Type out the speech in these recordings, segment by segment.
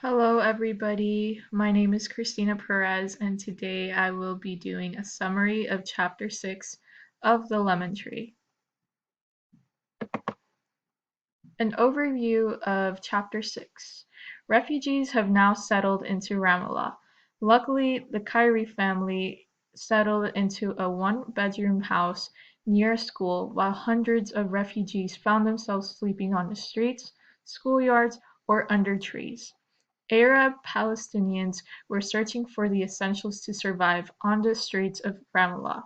Hello, everybody. My name is Christina Perez, and today I will be doing a summary of Chapter 6 of The Lemon Tree. An overview of Chapter 6. Refugees have now settled into Ramallah. Luckily, the Kyrie family settled into a one-bedroom house near a school, while hundreds of refugees found themselves sleeping on the streets, schoolyards, or under trees. Arab Palestinians were searching for the essentials to survive on the streets of Ramallah.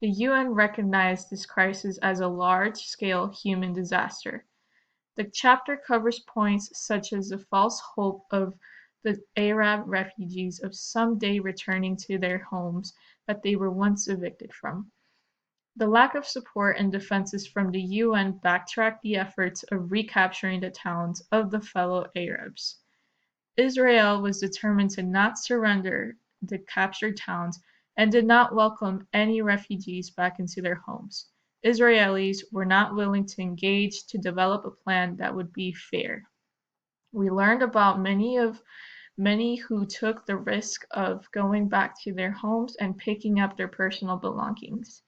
The UN recognized this crisis as a large-scale human disaster. The chapter covers points such as the false hope of the Arab refugees of someday returning to their homes that they were once evicted from. The lack of support and defenses from the UN backtracked the efforts of recapturing the towns of the fellow Arabs. Israel was determined to not surrender the captured towns and did not welcome any refugees back into their homes. Israelis were not willing to engage to develop a plan that would be fair. We learned about many who took the risk of going back to their homes and picking up their personal belongings.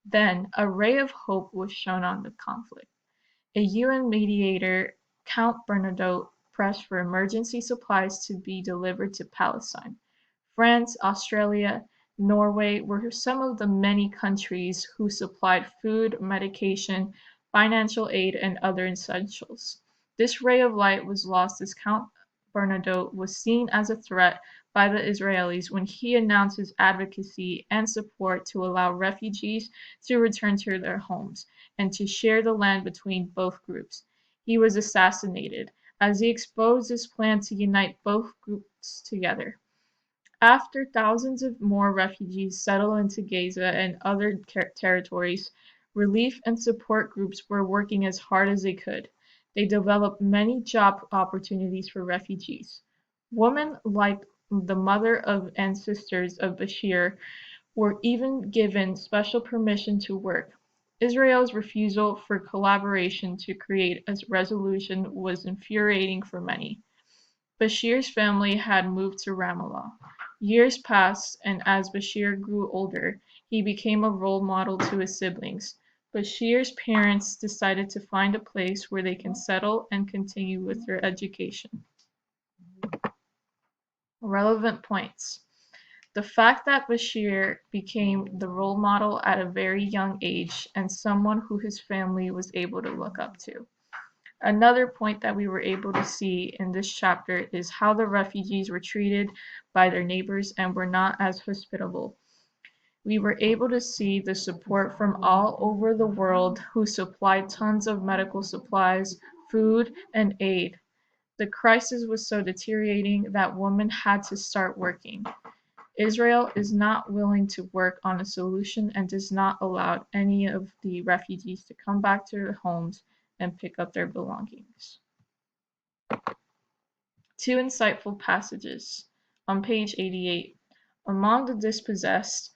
Then a ray of hope was shown on the conflict. A UN mediator, Count Bernadotte, pressed for emergency supplies to be delivered to Palestine. France, Australia, Norway were some of the many countries who supplied food, medication, financial aid, and other essentials. This ray of light was lost as Count Bernadotte was seen as a threat by the Israelis when he announced his advocacy and support to allow refugees to return to their homes and to share the land between both groups. He was assassinated, as he exposed his plan to unite both groups together. After thousands of more refugees settled into Gaza and other territories, relief and support groups were working as hard as they could. They developed many job opportunities for refugees. Women like the mother of and sisters of Bashir were even given special permission to work. Israel's refusal for collaboration to create a resolution was infuriating for many. Bashir's family had moved to Ramallah. Years passed, and as Bashir grew older, he became a role model to his siblings. Bashir's parents decided to find a place where they can settle and continue with their education. Relevant points. The fact that Bashir became the role model at a very young age and someone who his family was able to look up to. Another point that we were able to see in this chapter is how the refugees were treated by their neighbors and were not as hospitable. We were able to see the support from all over the world who supplied tons of medical supplies, food, and aid. The crisis was so deteriorating that women had to start working. Israel is not willing to work on a solution and does not allow any of the refugees to come back to their homes and pick up their belongings. Two insightful passages. On page 88, among the dispossessed,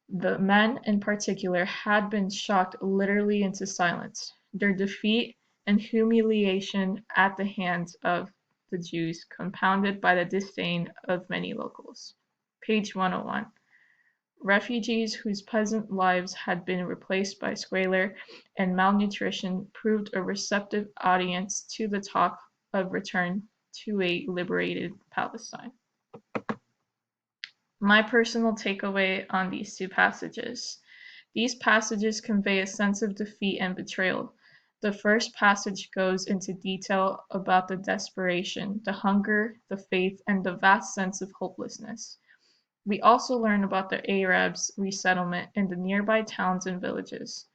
the men in particular had been shocked literally into silence. Their defeat and humiliation at the hands of the Jews, compounded by the disdain of many locals. Page 101. Refugees whose peasant lives had been replaced by squalor and malnutrition proved a receptive audience to the talk of return to a liberated Palestine. My personal takeaway on these two passages. These passages convey a sense of defeat and betrayal. The first passage goes into detail about the desperation, the hunger, the faith, and the vast sense of hopelessness. We also learn about the Arabs' resettlement in the nearby towns and villages.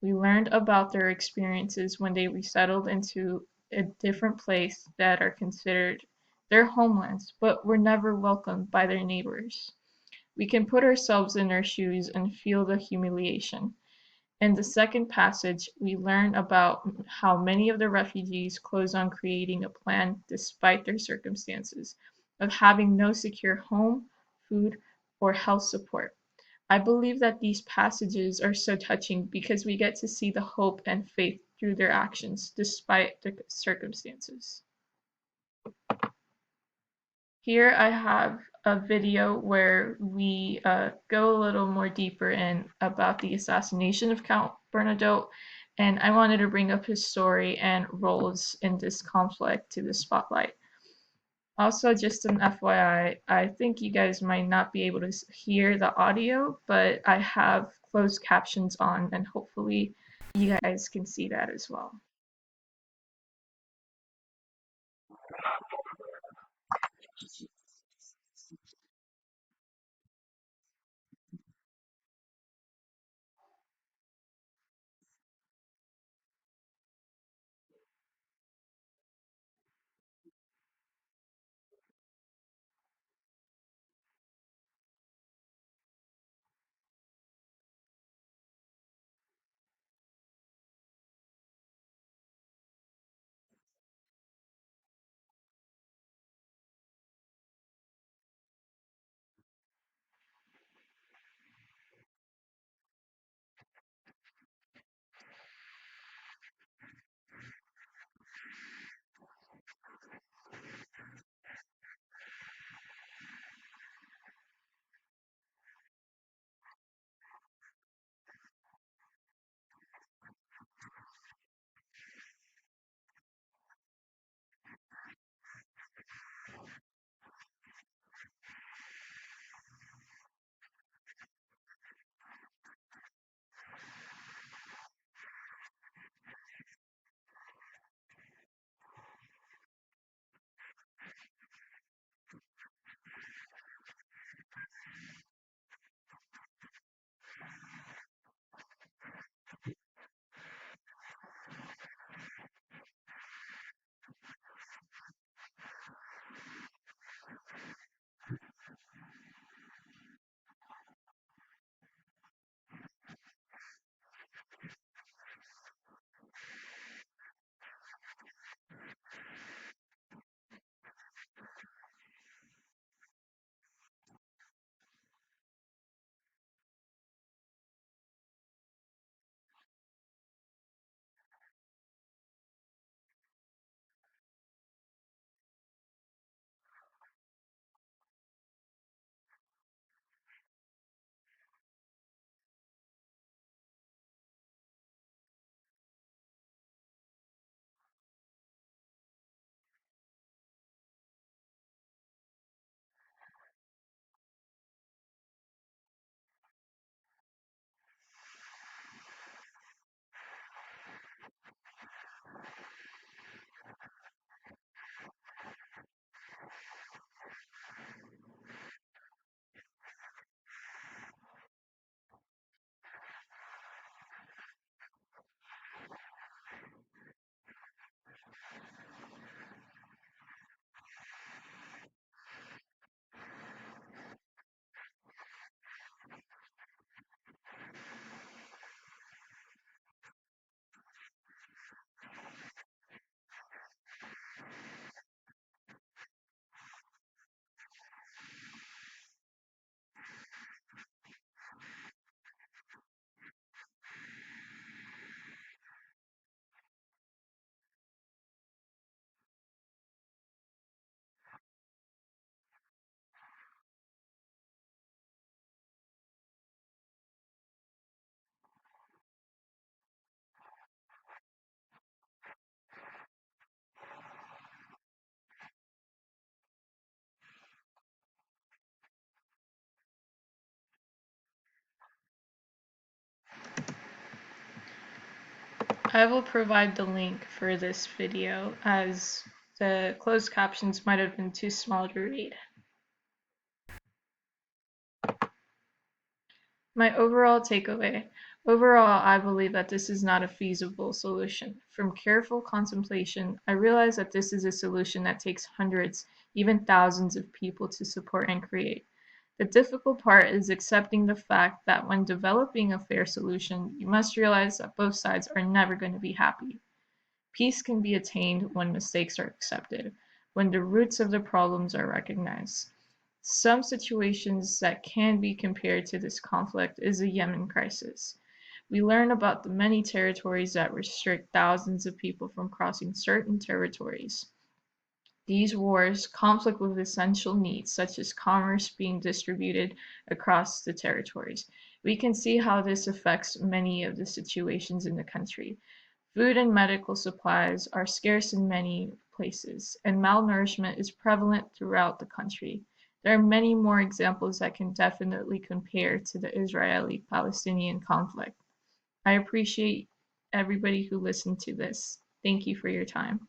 We learned about their experiences when they resettled into a different place that are considered their homelands, but were never welcomed by their neighbors. We can put ourselves in their shoes and feel the humiliation. In the second passage, we learn about how many of the refugees close on creating a plan despite their circumstances, of having no secure home, food, or health support. I believe that these passages are so touching because we get to see the hope and faith through their actions despite the circumstances. Here I have a video where we go a little more deeper in about the assassination of Count Bernadotte, and I wanted to bring up his story and roles in this conflict to the spotlight. Also, just an FYI, I think you guys might not be able to hear the audio, but I have closed captions on, and hopefully you guys can see that as well. I will provide the link for this video as the closed captions might have been too small to read. My overall takeaway. Overall, I believe that this is not a feasible solution. From careful contemplation, I realize that this is a solution that takes hundreds, even thousands of people to support and create. The difficult part is accepting the fact that when developing a fair solution, you must realize that both sides are never going to be happy. Peace can be attained when mistakes are accepted, when the roots of the problems are recognized. Some situations that can be compared to this conflict is the Yemen crisis. We learn about the many territories that restrict thousands of people from crossing certain territories. These wars conflict with essential needs, such as commerce being distributed across the territories. We can see how this affects many of the situations in the country. Food and medical supplies are scarce in many places, and malnourishment is prevalent throughout the country. There are many more examples that can definitely compare to the Israeli Palestinian conflict. I appreciate everybody who listened to this. Thank you for your time.